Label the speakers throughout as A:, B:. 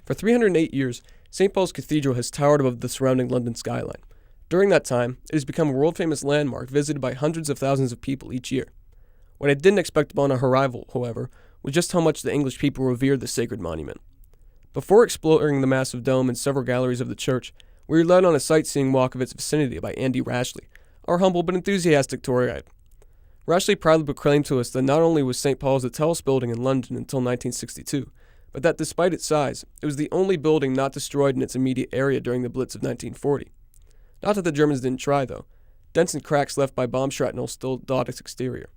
A: For 308 years, St. Paul's Cathedral has towered above the surrounding London skyline. During that time, it has become a world-famous landmark visited by hundreds of thousands of people each year. What I didn't expect upon our arrival, however, was just how much the English people revered the sacred monument. Before exploring the massive dome and several galleries of the church, we were led on a sightseeing walk of its vicinity by Andy Rashley, our humble but enthusiastic tour guide. Rashley proudly proclaimed to us that not only was St. Paul's the tallest building in London until 1962, but that despite its size, it was the only building not destroyed in its immediate area during the Blitz of 1940. Not that the Germans didn't try, though. Dents and cracks left by bomb shrapnel still dot its exterior.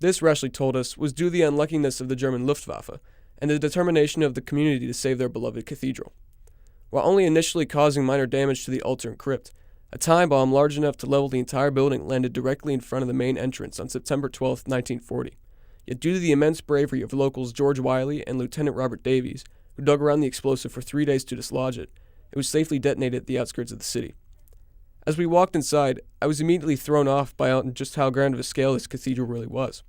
A: This, Rashley told us, was due to the unluckiness of the German Luftwaffe and the determination of the community to save their beloved cathedral. While only initially causing minor damage to the altar and crypt, a time bomb large enough to level the entire building landed directly in front of the main entrance on September 12, 1940. Yet due to the immense bravery of locals George Wiley and Lieutenant Robert Davies, who dug around the explosive for 3 days to dislodge it, it was safely detonated at the outskirts of the city. As we walked inside, I was immediately thrown off by just how grand of a scale this cathedral really was.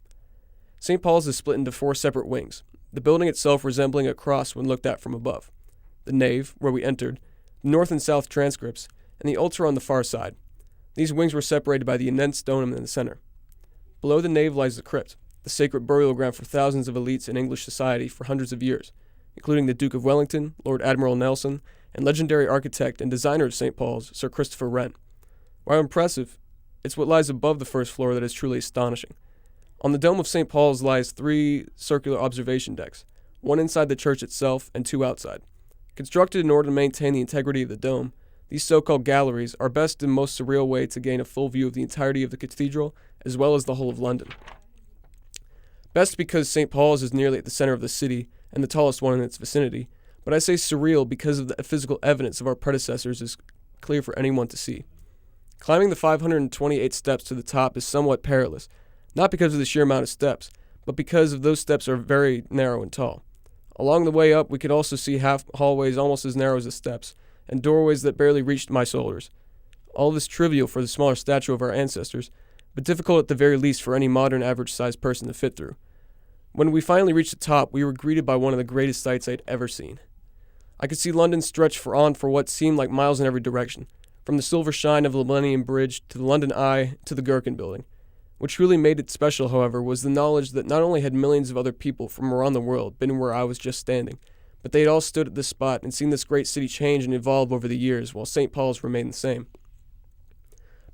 A: St. Paul's is split into 4 separate wings, the building itself resembling a cross when looked at from above. The nave, where we entered, the north and south transcripts, and the altar on the far side. These wings were separated by the immense dome in the center. Below the nave lies the crypt, the sacred burial ground for thousands of elites in English society for hundreds of years, including the Duke of Wellington, Lord Admiral Nelson, and legendary architect and designer of St. Paul's, Sir Christopher Wren. While impressive, it's what lies above the first floor that is truly astonishing. On the dome of St. Paul's lies 3 circular observation decks, 1 inside the church itself and 2 outside. Constructed in order to maintain the integrity of the dome, these so-called galleries are best and most surreal way to gain a full view of the entirety of the cathedral as well as the whole of London. Best because St. Paul's is nearly at the center of the city and the tallest one in its vicinity, but I say surreal because of the physical evidence of our predecessors is clear for anyone to see. Climbing the 528 steps to the top is somewhat perilous, not because of the sheer amount of steps, but because of those steps are very narrow and tall. Along the way up, we could also see half hallways almost as narrow as the steps, and doorways that barely reached my shoulders. All this trivial for the smaller stature of our ancestors, but difficult at the very least for any modern average-sized person to fit through. When we finally reached the top, we were greeted by one of the greatest sights I'd ever seen. I could see London stretch for what seemed like miles in every direction, from the silver shine of the Millennium Bridge to the London Eye to the Gherkin Building. What truly made it special, however, was the knowledge that not only had millions of other people from around the world been where I was just standing, but they had all stood at this spot and seen this great city change and evolve over the years while St. Paul's remained the same.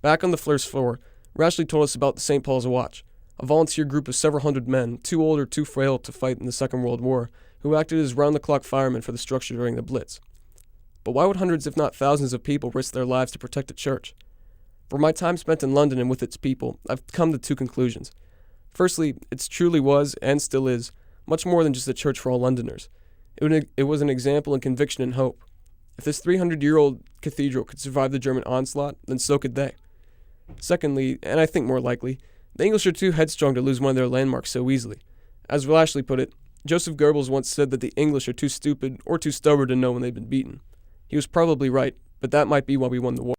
A: Back on the first floor, Rashley told us about the St. Paul's Watch, a volunteer group of several hundred men, too old or too frail to fight in the Second World War, who acted as round-the-clock firemen for the structure during the Blitz. But why would hundreds if not thousands of people risk their lives to protect a church? For my time spent in London and with its people, I've come to 2 conclusions. Firstly, it truly was, and still is, much more than just a church for all Londoners. It was an example and conviction and hope. If this 300-year-old cathedral could survive the German onslaught, then so could they. Secondly, and I think more likely, the English are too headstrong to lose one of their landmarks so easily. As Rashley put it, Joseph Goebbels once said that the English are too stupid or too stubborn to know when they've been beaten. He was probably right, but that might be why we won the war.